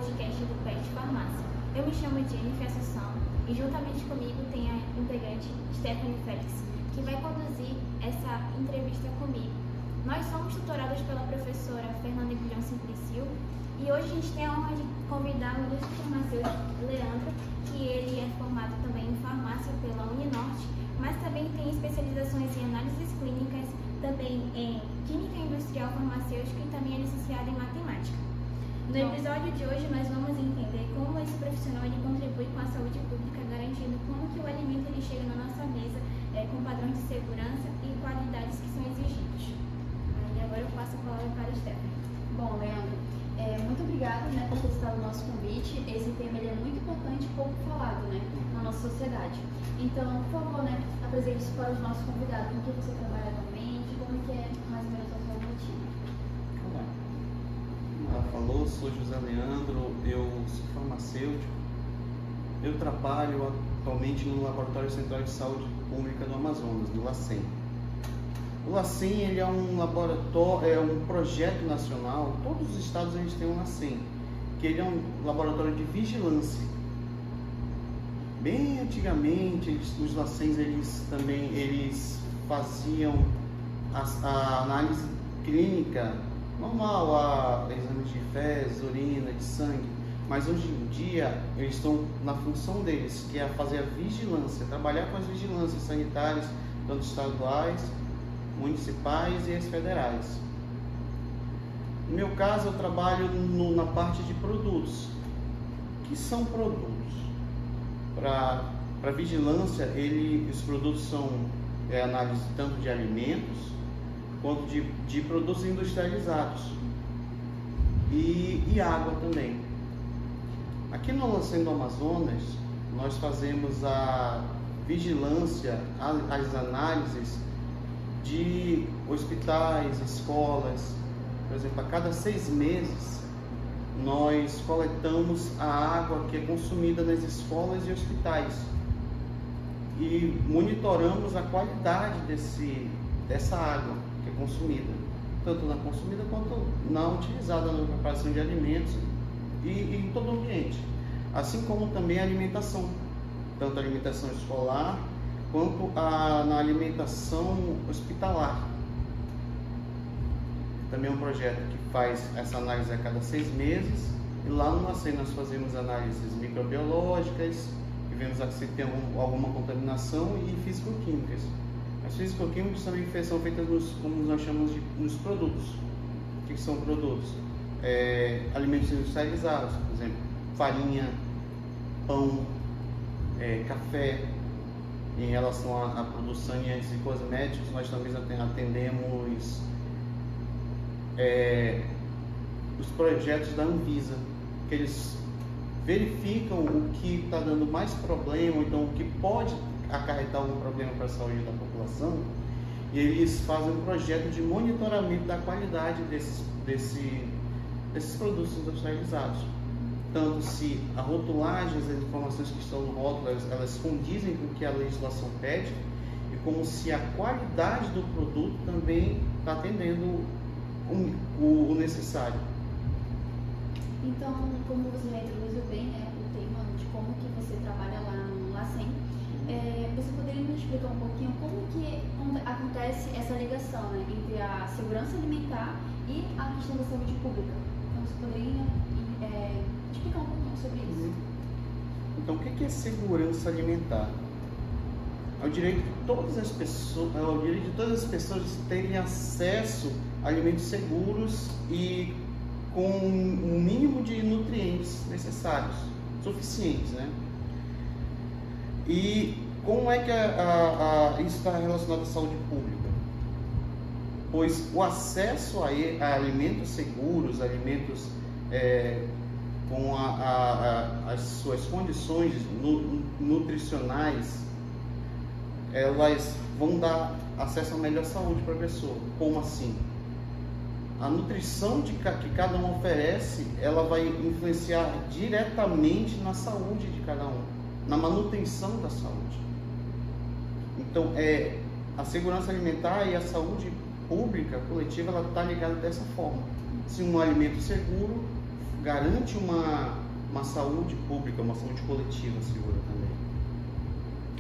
podcast do PET Farmácia. Eu me chamo Jennifer Assunção e juntamente comigo tem a integrante Stephanie Félix, que vai conduzir essa entrevista comigo. Nós somos tutorados pela professora Fernanda Guilhão Simplicio e hoje a gente tem a honra de convidar o ilustre farmacêutico Leandro, que ele é formado também em farmácia pela Uninorte, mas também tem especializações em análises clínicas, também em química industrial farmacêutica e também é licenciado em matemática. No episódio de hoje nós vamos entender como esse profissional ele contribui com a saúde pública, garantindo como que o alimento ele chega na nossa mesa com padrões de segurança e qualidades que são exigidos. Aí agora eu passo a palavra para a Stephanie. Bom, Leandro, muito obrigada por ter aceitado o nosso convite. Esse tema ele é muito importante e pouco falado na nossa sociedade. Então, por favor, apresente-se para os nossos convidados, com que você trabalha atualmente, como que é mais ou menos a sua rotina. Olá. Ela falou, sou José Leandro, eu sou farmacêutico. Eu trabalho atualmente no Laboratório Central de Saúde Pública do Amazonas, no LACEN. O LACEN ele é um laboratório, é um projeto nacional. Todos os estados a gente tem um LACEN, que ele é um laboratório de vigilância. Bem antigamente, os LACENs eles faziam a análise clínica normal, exames de fezes, urina, de sangue, mas hoje em dia eles estão na função deles, que é fazer a vigilância, trabalhar com as vigilâncias sanitárias, tanto estaduais, municipais e as federais. No meu caso, eu trabalho na parte de produtos. O que são produtos? Para vigilância, os produtos são análise tanto de alimentos quanto de produtos industrializados e água também. Aqui no LACEN do Amazonas, nós fazemos a vigilância, as análises de hospitais, escolas. Por exemplo, a cada 6 meses nós coletamos a água que é consumida nas escolas e hospitais e monitoramos a qualidade dessa água que é consumida, tanto na consumida quanto na utilizada na preparação de alimentos e em todo o ambiente, assim como também a alimentação, tanto a alimentação escolar quanto na alimentação hospitalar. Também é um projeto que faz essa análise a cada 6 meses e lá no LACEN nós fazemos análises microbiológicas e vemos se tem alguma contaminação e físico-químicas. As físico-químicas também são feitas como nós chamamos nos produtos. O que são produtos? Alimentos industrializados, por exemplo, farinha, pão, café. Em relação a produtos saneantes e cosméticos, nós também atendemos os projetos da Anvisa, que eles verificam o que está dando mais problema, então o que pode acarretar algum problema para a saúde da população, e eles fazem um projeto de monitoramento da qualidade desses produtos industrializados. Tanto se a rotulagem, as informações que estão no rótulo, elas condizem com o que a legislação pede, e como se a qualidade do produto também está atendendo o necessário. Então, como você já introduziu bem o tema de como que você trabalha lá no LACEN, você poderia nos explicar um pouquinho como que acontece essa ligação entre a segurança alimentar e a questão da saúde pública? Então, você poderia explicar um pouquinho sobre isso? Então, o que é segurança alimentar? É o direito de todas as pessoas terem acesso a alimentos seguros e com um mínimo de nutrientes necessários, suficientes, E como é que isso está relacionado à saúde pública? Pois o acesso a alimentos seguros, alimentos com as suas condições nutricionais, elas vão dar acesso a melhor saúde para a pessoa. Como assim? A nutrição que cada um oferece, ela vai influenciar diretamente na saúde de cada um, na manutenção da saúde. Então, a segurança alimentar e a saúde pública, coletiva, ela está ligada dessa forma. Se um alimento seguro garante uma saúde pública, uma saúde coletiva segura também.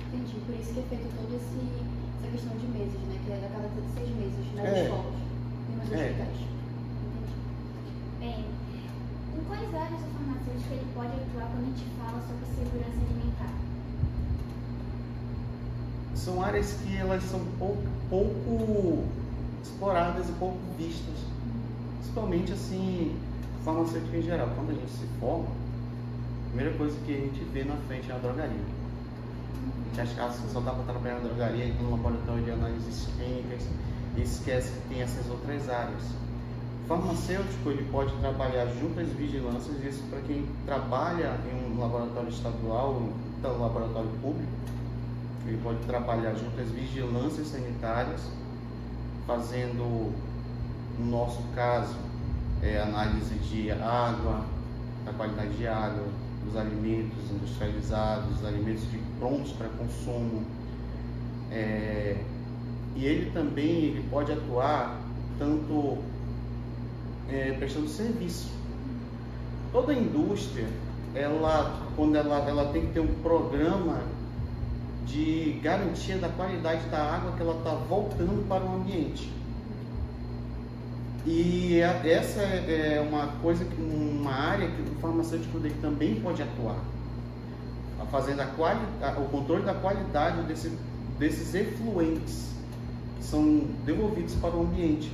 Entendi, por isso que é feito toda essa questão de meses, né? Que é a cada 6 meses nas escolas e nos hospitais. Entendi. Bem, em quais áreas o farmacêutico ele pode atuar quando a gente fala sobre segurança alimentar? São áreas que elas são pouco exploradas e pouco vistas, principalmente assim, farmacêutica em geral. Quando a gente se forma, a primeira coisa que a gente vê na frente é a drogaria. A gente acha que só dá para trabalhar na drogaria e no laboratório de análises químicas e esquece que tem essas outras áreas. O farmacêutico ele pode trabalhar junto às vigilâncias, isso para quem trabalha em um laboratório estadual ou um laboratório público. Ele pode trabalhar junto às vigilâncias sanitárias, fazendo, no nosso caso, análise de água, da qualidade de água, dos alimentos industrializados, dos alimentos prontos para consumo. E ele também pode atuar tanto prestando serviço. Toda indústria, quando ela tem que ter um programa de garantia da qualidade da água que ela está voltando para o ambiente. E essa é uma área que o farmacêutico dele também pode atuar, fazendo o controle da qualidade desses efluentes que são devolvidos para o ambiente.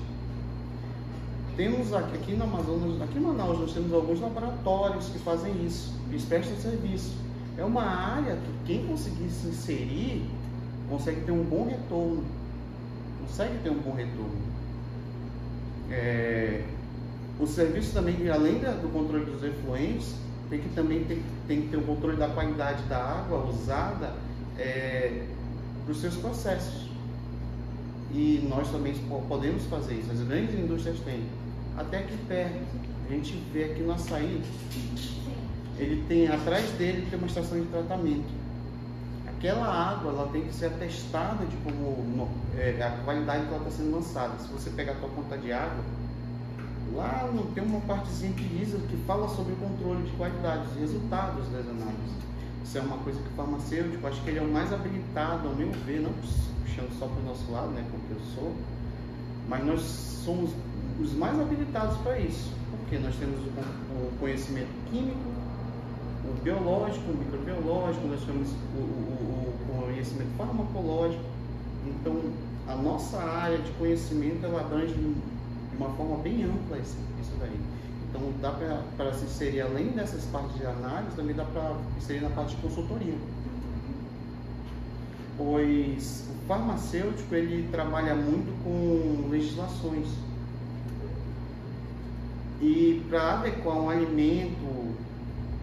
Temos aqui no Amazonas, aqui em Manaus, nós temos alguns laboratórios que fazem isso, que prestam serviço. É uma área que quem conseguir se inserir consegue ter um bom retorno. O serviço também, além do controle dos efluentes, tem que ter um controle da qualidade da água usada para os seus processos. E nós também podemos fazer isso. As grandes indústrias têm. Até aqui perto, a gente vê aqui no Açaí, ele tem, atrás dele tem uma estação de tratamento. Aquela água ela tem que ser atestada de a qualidade que ela está sendo lançada. Se você pegar a tua conta de água, lá não tem uma partezinha que diz que fala sobre o controle de qualidade, os resultados das análises. Isso é uma coisa que o farmacêutico, acho que ele é o mais habilitado, ao meu ver, não puxando só para o nosso lado, né, porque eu sou, mas nós somos os mais habilitados para isso, porque nós temos o conhecimento químico, o biológico, o microbiológico, nós temos o conhecimento farmacológico. Então, a nossa área de conhecimento ela abrange de uma forma bem ampla isso daí. Então, dá para se inserir, além dessas partes de análise, também dá para inserir na parte de consultoria. Pois o farmacêutico ele trabalha muito com legislações. E para adequar um alimento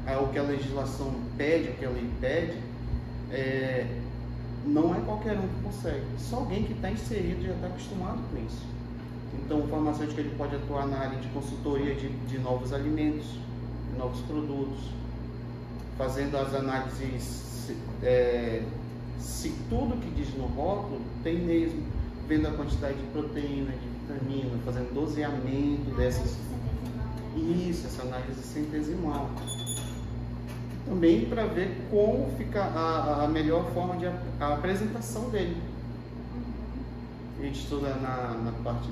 ao que a legislação pede, o que a lei pede, não é qualquer um que consegue. Só alguém que está inserido e já está acostumado com isso. Então, o farmacêutico ele pode atuar na área de consultoria de novos alimentos, de novos produtos, fazendo as análises, se tudo que diz no rótulo tem mesmo, vendo a quantidade de proteína, de vitamina, fazendo doseamento dessas. Isso, essa análise centesimal. Também para ver como fica a melhor forma de a apresentação dele. A gente estuda na parte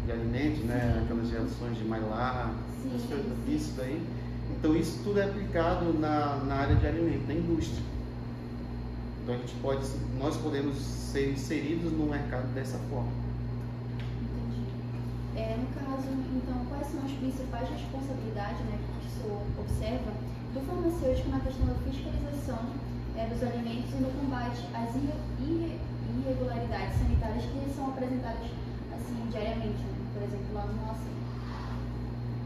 de alimentos, né? Aquelas reações de Maillard, isso daí. Então isso tudo é aplicado na área de alimento, na indústria. Então nós podemos ser inseridos no mercado dessa forma. Entendi. No caso, então, quais são as principais responsabilidades, né, que o senhor observa do farmacêutico na questão da fiscalização dos alimentos e no combate às irregularidades sanitárias que são apresentadas assim diariamente, né? Por exemplo, lá no nosso.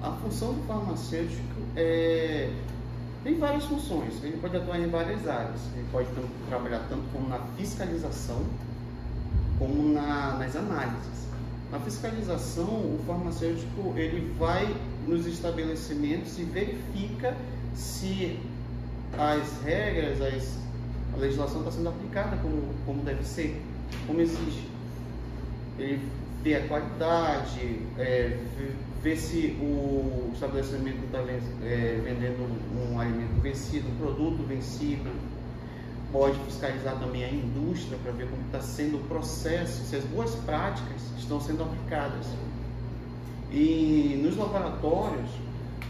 A função do farmacêutico tem várias funções. Ele pode atuar em várias áreas. Ele pode trabalhar tanto como na fiscalização como nas análises. Na fiscalização, o farmacêutico ele vai nos estabelecimentos e verifica se as regras, a legislação está sendo aplicada como deve ser, como exige. Ele vê a qualidade, ver se o estabelecimento está vendendo um alimento vencido, um produto vencido. Pode fiscalizar também a indústria para ver como está sendo o processo, se as boas práticas estão sendo aplicadas. E nos laboratórios,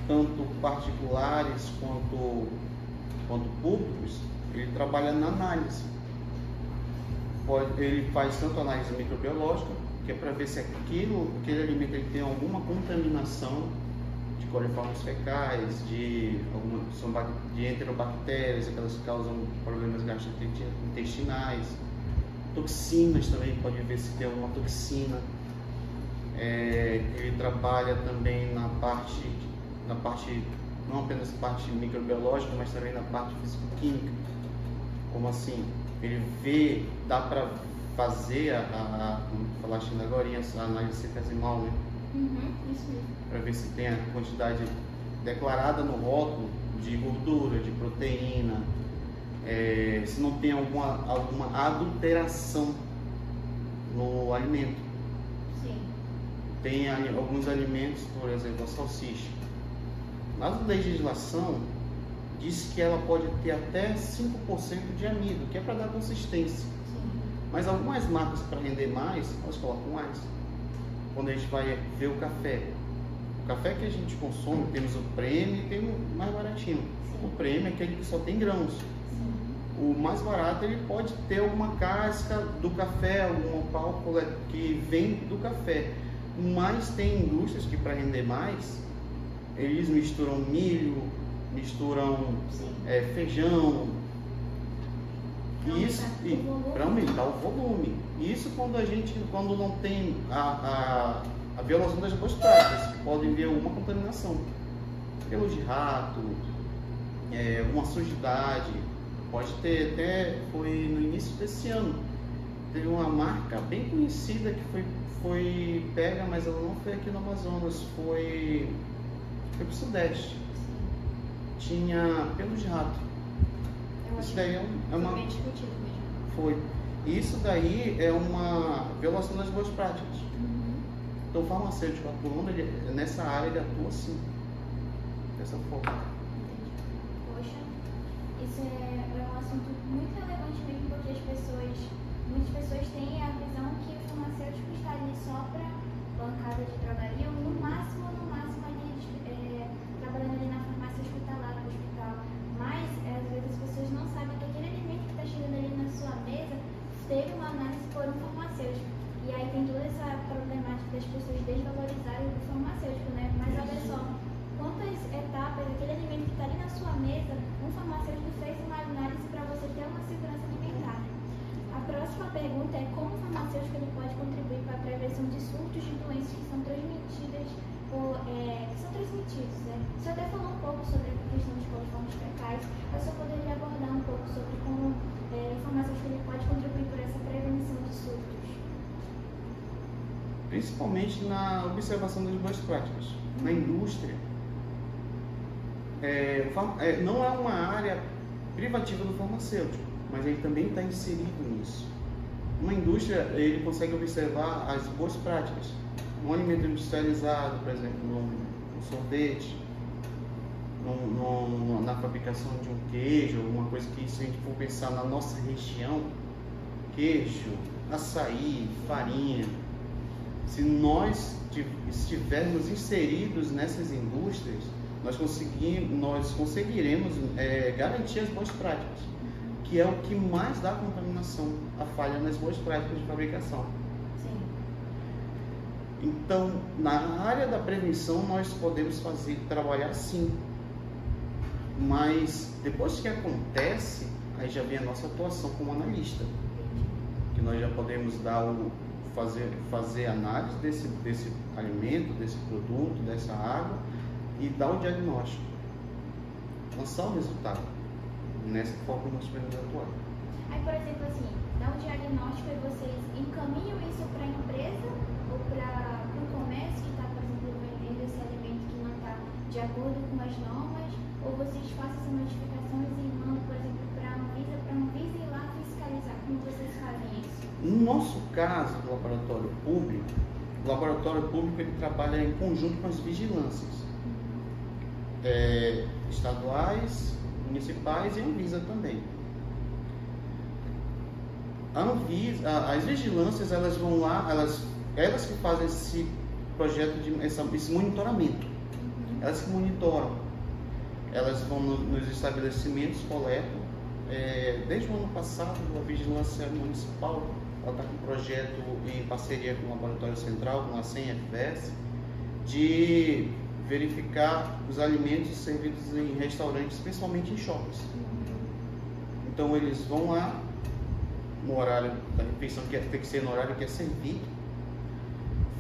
tanto particulares quanto públicos, ele trabalha na análise. Ele faz tanto análise microbiológica, que é para ver se aquele alimento ele tem alguma contaminação de coliformes fecais, de enterobactérias, aquelas que causam problemas gastrointestinais, toxinas também, pode ver se tem alguma toxina. Ele trabalha também na parte, não apenas parte microbiológica, mas também na parte físico-química. Como assim? Ele vê, dá para fazer como falaste ainda agora, a análise centesimal, né? Isso mesmo. Para ver se tem a quantidade declarada no rótulo de gordura, de proteína, se não tem alguma adulteração no alimento. Sim. Tem alguns alimentos, por exemplo, a salsicha. Na legislação diz que ela pode ter até 5% de amido, que é para dar consistência. Sim. Mas algumas marcas, para render mais, elas colocam mais. Quando a gente vai ver o café que a gente consome, temos o prêmio e tem o mais baratinho. Sim. O prêmio é aquele que só tem grãos. Sim. O mais barato, ele pode ter uma casca do café, algum pálpula que vem do café. Mas tem indústrias que, para render mais, eles misturam milho, misturam feijão, isso para aumentar o volume. Isso quando não tem a violação das boas práticas, pode vir alguma contaminação, pelos de rato, alguma sujidade. Pode ter, até foi no início desse ano, teve uma marca bem conhecida que foi pega, mas ela não foi aqui no Amazonas, foi para o Sudeste. Tinha pelo de rato. Isso daí é uma... bem discutido mesmo. Foi. Isso daí é uma violação das boas práticas. Então o farmacêutico atuando, nessa área ele atua assim, dessa forma. Poxa, isso é um assunto muito relevante mesmo, porque muitas pessoas têm a visão que o farmacêutico está ali só para bancada de drogaria, ou no máximo ali trabalhando ali na farmácia hospitalar, no hospital. Mas às vezes as pessoas não sabem que aquele alimento que está chegando ali na sua mesa teve uma análise por um farmacêutico. E aí tem toda essa problemática das pessoas desvalorizarem o farmacêutico, né? Mas olha só, quantas etapas aquele alimento que está ali na sua mesa, um farmacêutico fez uma análise para você ter uma segurança alimentar. A próxima pergunta é como o farmacêutico ele pode contribuir para a prevenção de surtos de doenças que são transmitidas né? Você até falou um pouco sobre a questão dos coliformes fecais, eu só poderia abordar um pouco sobre como o farmacêutico ele pode contribuir para essa prevenção de surtos. Principalmente na observação das boas práticas. Na indústria, não é uma área privativa do farmacêutico, mas ele também está inserido nisso. Uma indústria, ele consegue observar as boas práticas. Um alimento industrializado, por exemplo, um sorvete, na fabricação de um queijo, alguma coisa que, se a gente for pensar na nossa região, queijo, açaí, farinha, se nós estivermos inseridos nessas indústrias, nós conseguiremos garantir as boas práticas, que é o que mais dá contaminação, a falha nas boas práticas de fabricação. Sim. Então, na área da prevenção, nós podemos trabalhar sim, mas depois que acontece, aí já vem a nossa atuação como analista, que nós já podemos fazer análise desse alimento, desse produto, dessa água e dar o diagnóstico, lançar o resultado. Nessa forma nós podemos atuar. Aí, por exemplo, assim, dá um diagnóstico e vocês encaminham isso para a empresa ou para o comércio que está, por exemplo, vendendo esse alimento que não está de acordo com as normas, ou vocês fazem essas notificações e mandam, por exemplo, para a Anvisa ir lá fiscalizar. Como vocês fazem isso? No nosso caso, do laboratório público, o laboratório público ele trabalha em conjunto com as vigilâncias estaduais, municipais e a Anvisa também. As vigilâncias, elas vão lá, elas que fazem esse projeto, esse monitoramento. Elas que monitoram. Elas vão nos estabelecimentos, coletam. Desde o ano passado, a Vigilância Municipal está com um projeto em parceria com o Laboratório Central, com a LACEN e FVS, de verificar os alimentos servidos em restaurantes, principalmente em shoppings. Então eles vão lá no horário da refeição, que tem que ser no horário que é servido,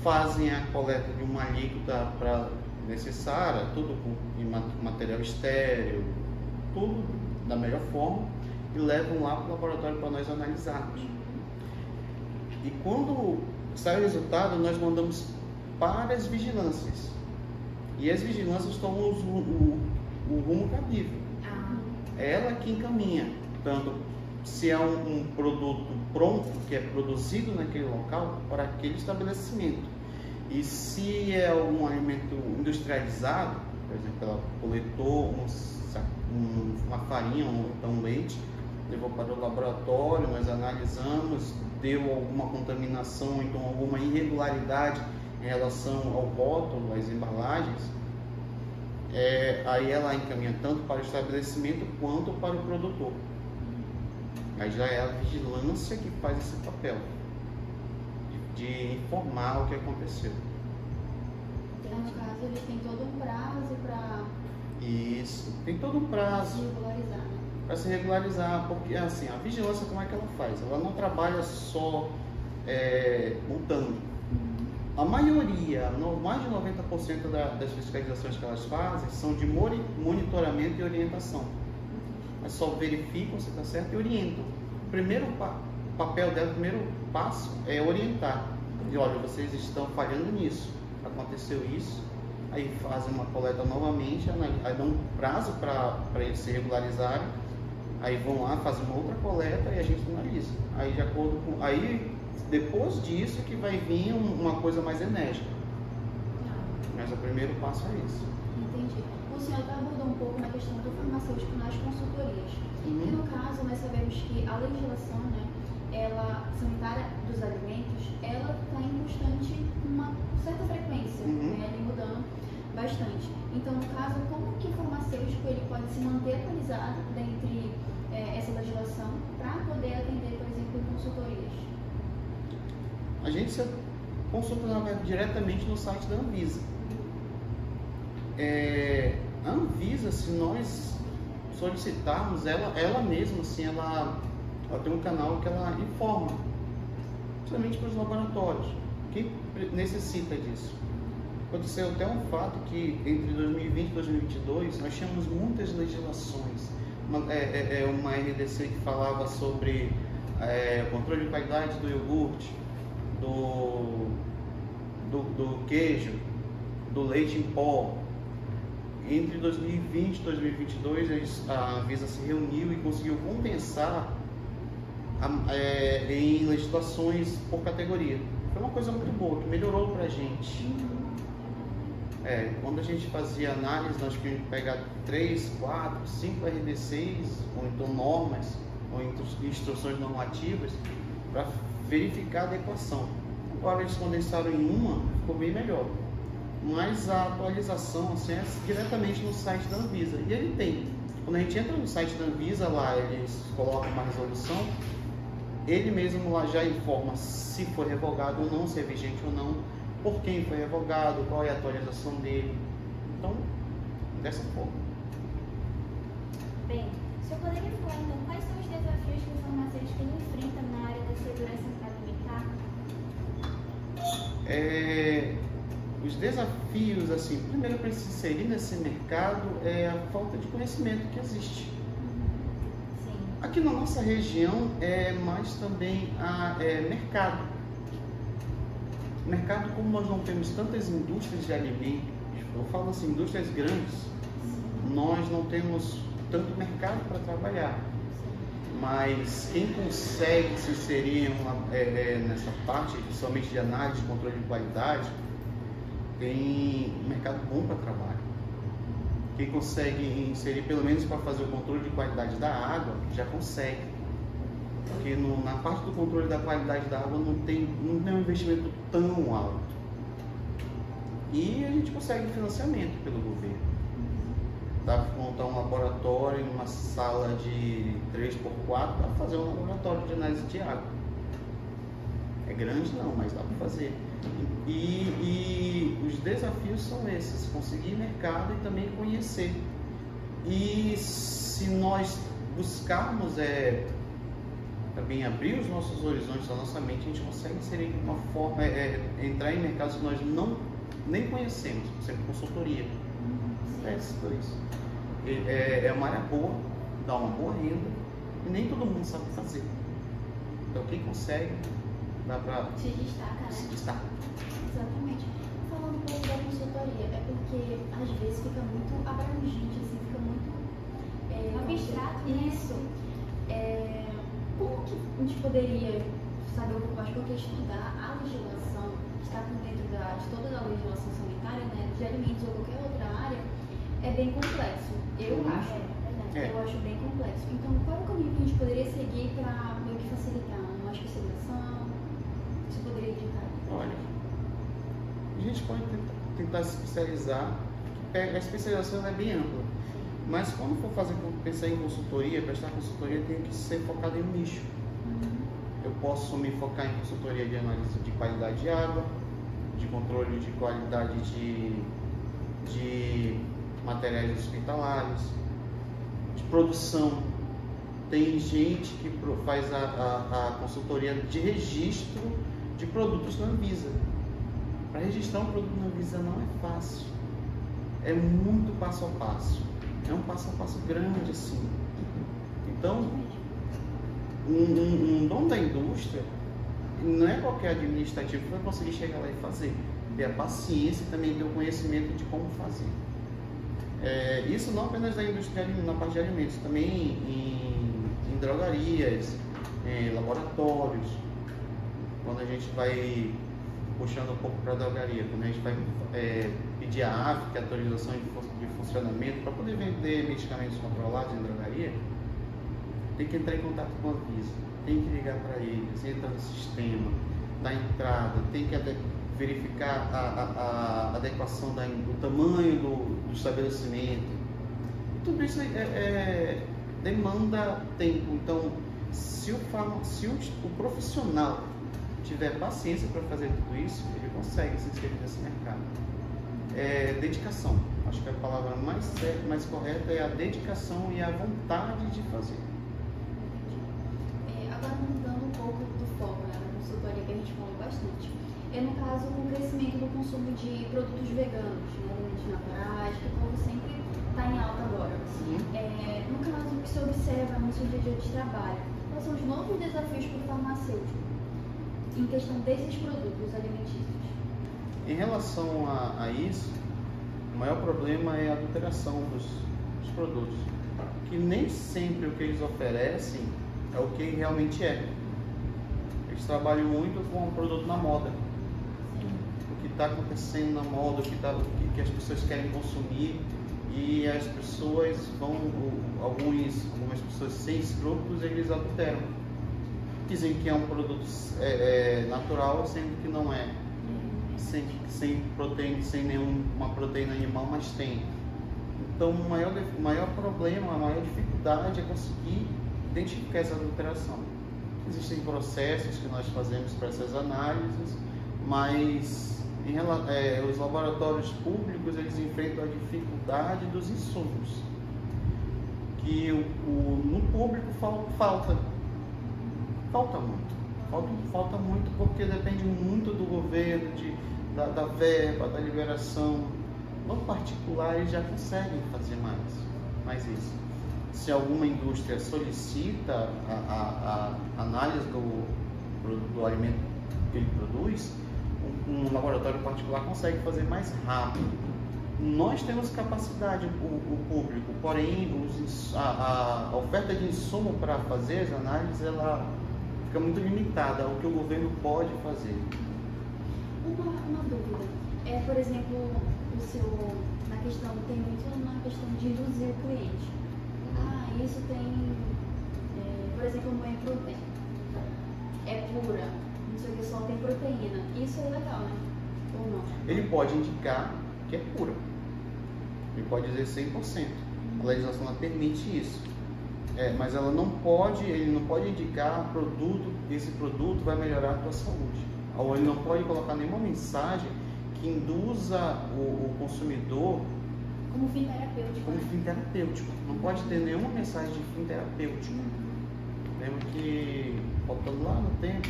fazem a coleta de uma alíquota necessária, tudo com material estéril, tudo da melhor forma, e levam lá para o laboratório para nós analisarmos. E quando sai o resultado, nós mandamos para as vigilâncias. E as vigilâncias tomam o rumo cabível. É ela que encaminha, tanto se é um produto pronto, que é produzido naquele local, para aquele estabelecimento. E se é um alimento industrializado, por exemplo, ela coletou uma farinha ou então um leite, levou para o laboratório, nós analisamos, deu alguma contaminação, então alguma irregularidade em relação ao rótulo, às embalagens, aí ela encaminha tanto para o estabelecimento quanto para o produtor. Aí já é a vigilância que faz esse papel de informar o que aconteceu. Então, no caso, eles têm todo um prazo para... Isso, tem todo um prazo regularizar, né? Para se regularizar, porque assim, a vigilância, como é que ela faz? Ela não trabalha só montando. A maioria, mais de 90% das fiscalizações que elas fazem são de monitoramento e orientação. Elas só verificam se está certo e orientam. O primeiro papel dela, o primeiro passo é orientar. E olha, vocês estão falhando nisso, aconteceu isso, aí fazem uma coleta novamente, aí dão um prazo para eles se regularizarem, aí vão lá, fazem uma outra coleta e a gente analisa. Aí de acordo com... Aí depois disso que vai vir uma coisa mais enérgica. Mas o primeiro passo é isso. Entendi. O senhor abordou um pouco na questão do farmacêutico nas consultorias. E no caso, nós sabemos que a legislação, né, ela, sanitária dos alimentos, ela está em constante, uma certa frequência, né, ali mudando bastante. Então, no caso, como que o farmacêutico ele pode se manter atualizado dentre essa legislação para poder atender, por exemplo, em consultorias? A gente se consulta diretamente no site da Anvisa. A Anvisa, se nós solicitarmos, ela mesma, assim, ela tem um canal que ela informa, principalmente para os laboratórios, que necessita disso. Aconteceu até um fato que entre 2020 e 2022 nós tínhamos muitas legislações. Uma RDC que falava sobre controle de qualidade do iogurte, do queijo, do leite em pó. Entre 2020 e 2022 a Anvisa se reuniu e conseguiu compensar em legislações por categoria. Foi uma coisa muito boa, que melhorou para a gente. Quando a gente fazia análise, nós tínhamos que pegar 3, 4, 5 RDCs, ou então normas, ou instruções normativas, para verificar a adequação. Agora eles condensaram em uma, ficou bem melhor. Mas a atualização assim, é diretamente no site da Anvisa. E ele tem. Quando a gente entra no site da Anvisa, lá eles colocam uma resolução, ele mesmo lá já informa se foi revogado ou não, se é vigente ou não, por quem foi revogado, qual é a atualização dele. Então, dessa forma. Bem, o senhor poderia falar então quais são os desafios que o farmacêutico enfrenta na área da segurança alimentar? Os desafios, assim, primeiro para se inserir nesse mercado é a falta de conhecimento que existe. Sim. Aqui na nossa região é mais também mercado. Mercado, como nós não temos tantas indústrias de alimentos, eu falo assim, indústrias grandes, nós não temos tanto mercado para trabalhar. mas quem consegue se inserir nessa parte, principalmente de análise de controle de qualidade, tem um mercado bom para trabalho. Quem consegue inserir, pelo menos para fazer o controle de qualidade da água, já consegue. Porque na parte do controle da qualidade da água não tem um investimento tão alto. E a gente consegue financiamento pelo governo. Dá para montar um laboratório em uma sala de 3x4 para fazer um laboratório de análise de água. É grande não, mas dá para fazer. E os desafios são esses: conseguir mercado e também conhecer. E se nós buscarmos também abrir os nossos horizontes, a nossa mente, a gente consegue inserir de uma forma, entrar em mercados que nós nem conhecemos, por exemplo, consultoria. É uma área boa, dá uma boa renda e nem todo mundo sabe fazer. Então quem consegue, dá para se destaca, né? Se destaca. Exatamente. Falando um pouco da consultoria, é porque às vezes fica muito abrangente, assim, fica muito abstrato, né? Isso. Como que a gente poderia saber um pouco mais, porque estudar a legislação, estar por dentro de toda a legislação sanitária, né, de alimentos ou qualquer outra área, é bem complexo. Eu acho. Eu acho bem complexo. Então, qual é o caminho que a gente poderia seguir para meio que facilitar uma especialização? Você poderia indicar? Olha, a gente pode tentar se especializar. A especialização é bem ampla. Mas quando for pensar em consultoria, prestar consultoria tem que ser focado em um nicho. Eu posso me focar em consultoria de análise de qualidade de água, de controle de qualidade de materiais hospitalares, de produção. Tem gente que faz a consultoria de registro de produtos na Anvisa. Para registrar um produto na Anvisa não é fácil. É muito passo a passo. É um passo a passo grande assim. Então, um dono da indústria não é qualquer administrativo que vai conseguir chegar lá e fazer. Ter a paciência e também ter o conhecimento de como fazer. Isso não apenas da indústria na parte de alimentos, também em drogarias, em laboratórios. Quando a gente vai puxando um pouco para a drogaria, quando a gente vai pedir a AF, que é a autorização de funcionamento, para poder vender medicamentos controlados em drogaria, tem que entrar em contato com a Anvisa, tem que ligar para eles, entrar no sistema, dar entrada, tem que verificar a adequação do tamanho do estabelecimento. Tudo isso demanda tempo. Então, se o profissional tiver paciência para fazer tudo isso, ele consegue se inscrever nesse mercado. Dedicação. Acho que a palavra mais correta é a dedicação e a vontade de fazer. Agora mudando um pouco do foco, né, da consultoria que a gente falou bastante. No caso, o crescimento do consumo de produtos veganos, né, alimentos naturais, que o povo sempre está em alta agora. No caso, o que se observa no seu dia a dia de trabalho, quais são os novos desafios para o farmacêutico em questão desses produtos alimentícios? Em relação a isso, o maior problema é a adulteração dos produtos, que nem sempre o que eles oferecem é o que realmente é. Eles trabalham muito com o produto na moda. O que está acontecendo na moda, o que as pessoas querem consumir, e as pessoas algumas pessoas sem escrúpulos, eles adulteram. Dizem que é um produto natural, sendo que não é. Sem proteína, sem nenhuma proteína animal, mas tem. Então o maior problema, a maior dificuldade é conseguir identificar essa adulteração. Existem processos que nós fazemos para essas análises, mas os laboratórios públicos, eles enfrentam a dificuldade dos insumos, que no público falta muito, porque depende muito do governo, da verba, da liberação. No particular, eles já conseguem fazer mais isso. Se alguma indústria solicita a análise do alimento que ele produz, um laboratório particular consegue fazer mais rápido. Nós temos capacidade, o público, porém a oferta de insumo para fazer as análises, ela fica muito limitada ao que o governo pode fazer. Uma dúvida, por exemplo, na questão, tem muito na questão de induzir o cliente. Isso tem, por exemplo, uma proteína, é pura, não sei o que, só tem proteína. Isso é legal, né? Ou não? Ele pode indicar que é pura. Ele pode dizer 100%. A legislação ela permite isso. Mas ela não pode, ele não pode indicar esse produto vai melhorar a tua saúde. Ou ele não pode colocar nenhuma mensagem que induza o consumidor como fim terapêutico. Como fim terapêutico. Não pode ter nenhuma mensagem de fim terapêutico. Lembro que, voltando lá no tempo,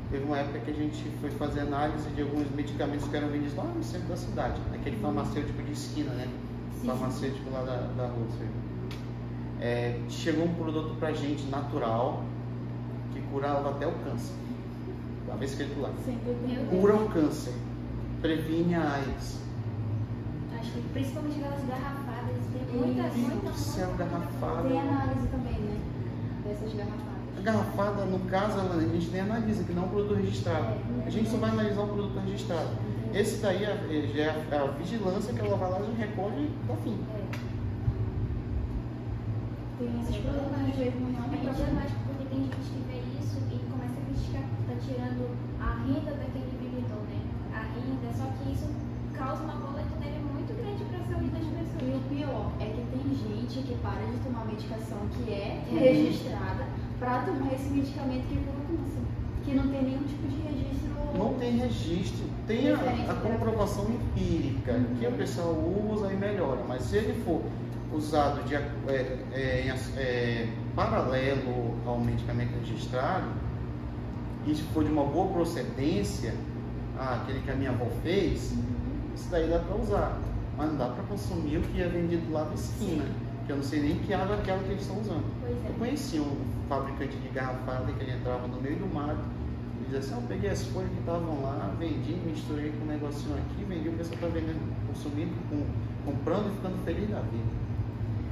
teve uma época que a gente foi fazer análise de alguns medicamentos que eram vendidos lá no centro da cidade, naquele farmacêutico de esquina, né? Sim. Farmacêutico lá da Rússia. Chegou um produto pra gente natural que curava até o câncer. Estava escrito lá. Cura o câncer, previne a AIDS. Acho que principalmente aquelas garrafadas, tem muita céu, garrafada. Tem análise também, né? Dessas garrafadas. A garrafada, no caso, a gente nem analisa, que não é um produto registrado. A gente só vai analisar um produto registrado. Esse daí já é a vigilância que ela vai lá e recolhe e tá fim. Tem esses produtos que realmente é problemático, porque tem gente que vê isso e começa a criticar que tá tirando a renda daquele vendedor, né? A renda, só que isso causa uma bola de neve muito grande para a saúde das pessoas. E o pior é que tem gente que para de tomar medicação que é registrada para tomar esse medicamento que cura câncer, que não tem nenhum tipo de registro. Não tem registro, tem a comprovação empírica que o pessoal usa e melhora, mas se ele for usado paralelo ao medicamento registrado, e se for de uma boa procedência, aquele que a minha avó fez, isso daí dá para usar, mas não dá para consumir o que é vendido lá da esquina, que eu não sei nem que água é aquela que eles estão usando. Eu conheci um fabricante de garrafada que ele entrava no meio do mato e dizia assim: eu peguei as folhas que estavam lá, vendi, misturei com um negocinho aqui, vendi, o pessoal está vendendo, consumindo, comprando e ficando feliz da vida.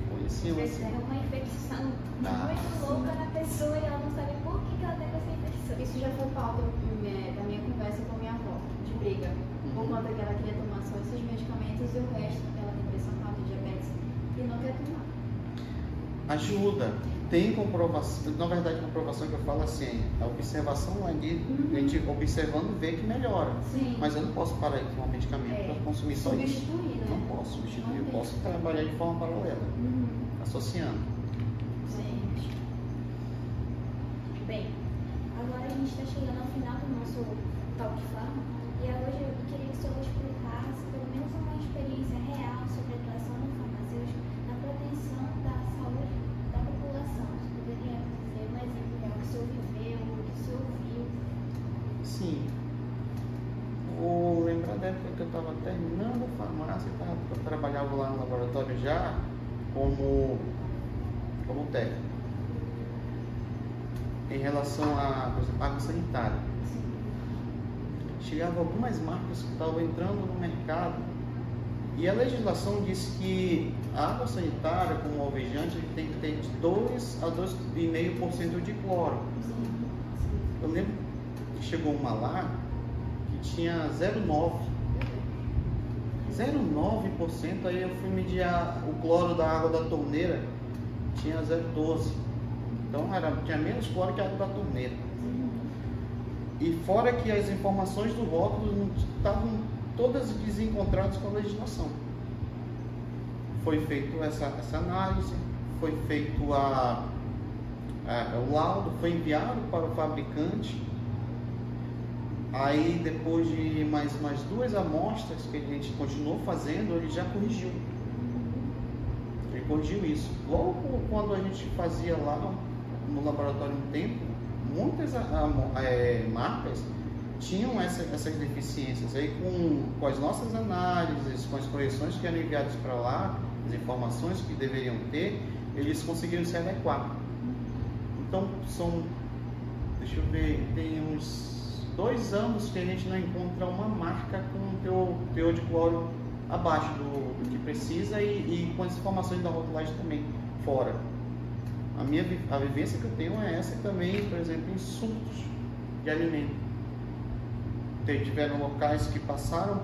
Conheci assim. É uma infecção muito louca na pessoa e ela não sabe por que ela teve essa infecção. Isso já foi pauta da minha conversa com minha avó, de briga. Por conta que ela queria tomar só esses medicamentos e o resto, ela tem pressão alta, diabetes, e não quer tomar. Ajuda. Tem comprovação, na verdade, a comprovação que eu falo assim, a observação ali, a gente observando vê que melhora. Sim. Mas eu não posso parar de tomar um medicamento para consumir só isso. Substituir, né? Não posso substituir, eu posso trabalhar de forma paralela, associando. Sim. Bem, agora a gente está chegando ao final do nosso Talk Pharma e hoje eu queria que o senhor explicasse pelo menos uma experiência real sobre a atuação do farmacêutico na proteção da saúde da população. Você poderia dizer um exemplo real que o senhor viveu, que o senhor viu? Sim. Vou lembrar da época que eu estava terminando a farmácia, eu trabalhava lá no laboratório já como técnico. Em relação a, por exemplo, água sanitária. Chegavam algumas marcas que estavam entrando no mercado e a legislação disse que a água sanitária, como alvejante, ele tem que ter de 2 a 2,5% de cloro. Eu lembro que chegou uma lá que tinha 0,9%. 0,9%, aí eu fui medir o cloro da água da torneira, tinha 0,12%. Então tinha menos cloro que a água da torneira. E fora que as informações do rótulo estavam todas desencontradas com a legislação. Foi feita essa análise, foi feito o laudo, foi enviado para o fabricante. Aí depois de mais 2 amostras que a gente continuou fazendo, ele já corrigiu. Ele corrigiu isso. Logo quando a gente fazia lá no laboratório um tempo, muitas marcas tinham essas deficiências. Aí com as nossas análises, com as correções que eram enviadas para lá, as informações que deveriam ter, eles conseguiram se adequar. Então deixa eu ver, tem uns 2 anos que a gente não encontra uma marca com teor de cloro abaixo do que precisa e com as informações da rotulagem também fora. A vivência que eu tenho é essa também, por exemplo, insultos de alimento. Tiveram locais que passaram,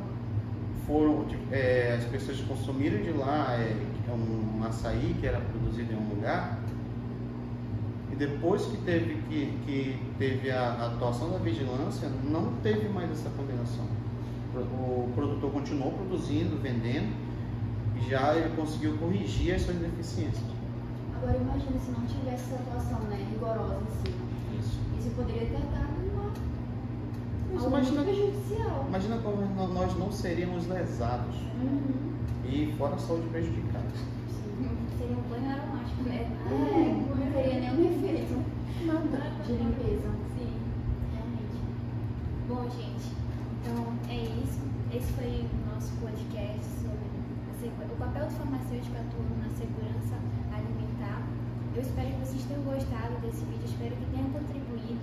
as pessoas consumiram de lá um açaí que era produzido em um lugar, e depois que teve a atuação da vigilância, não teve mais essa combinação. O produtor continuou produzindo, vendendo, e já ele conseguiu corrigir as suas deficiências. Agora imagina se não tivesse essa atuação, né, rigorosa em cima. Isso poderia ter dado algo prejudicial. Imagina como nós não seríamos lesados e fora a saúde prejudicada. Seria um banho aromático, né? Não teria nenhum efeito de limpeza. Sim, realmente. Bom, gente, então é isso. Esse foi o nosso podcast sobre o papel do farmacêutico atuando na segurança alimentar. Eu espero que vocês tenham gostado desse vídeo, espero que tenham contribuído.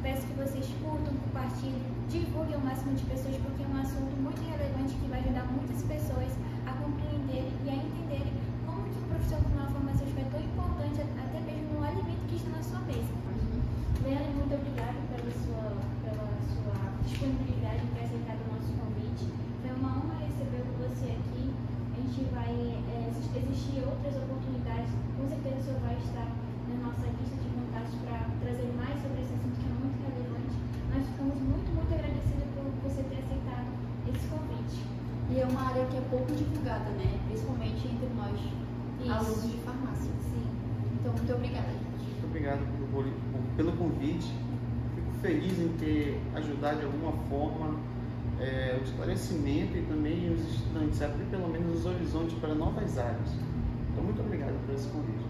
Peço que vocês curtam, compartilhem, divulguem ao máximo de pessoas, porque é um assunto muito relevante que vai ajudar muitas pessoas a compreenderem e a entenderem como que o profissional farmacêutico é tão importante, até mesmo no alimento que está na sua mesa. Leandro, muito obrigada pela sua disponibilidade em ter aceitado o nosso convite. Foi uma honra receber você aqui. A gente vai existir outras oportunidades. Com certeza o senhor vai estar na nossa lista de contatos para trazer mais sobre esse assunto que é muito relevante. Nós ficamos muito, muito agradecidos por você ter aceitado esse convite. E é uma área que é pouco divulgada, né? Principalmente entre nós, alunos de farmácia. Sim. Então, muito obrigada. Muito obrigado pelo convite. Fico feliz em ter ajudado de alguma forma o esclarecimento e também os estudantes a abrir pelo menos os horizontes para novas áreas. Então, muito obrigado por esse convite.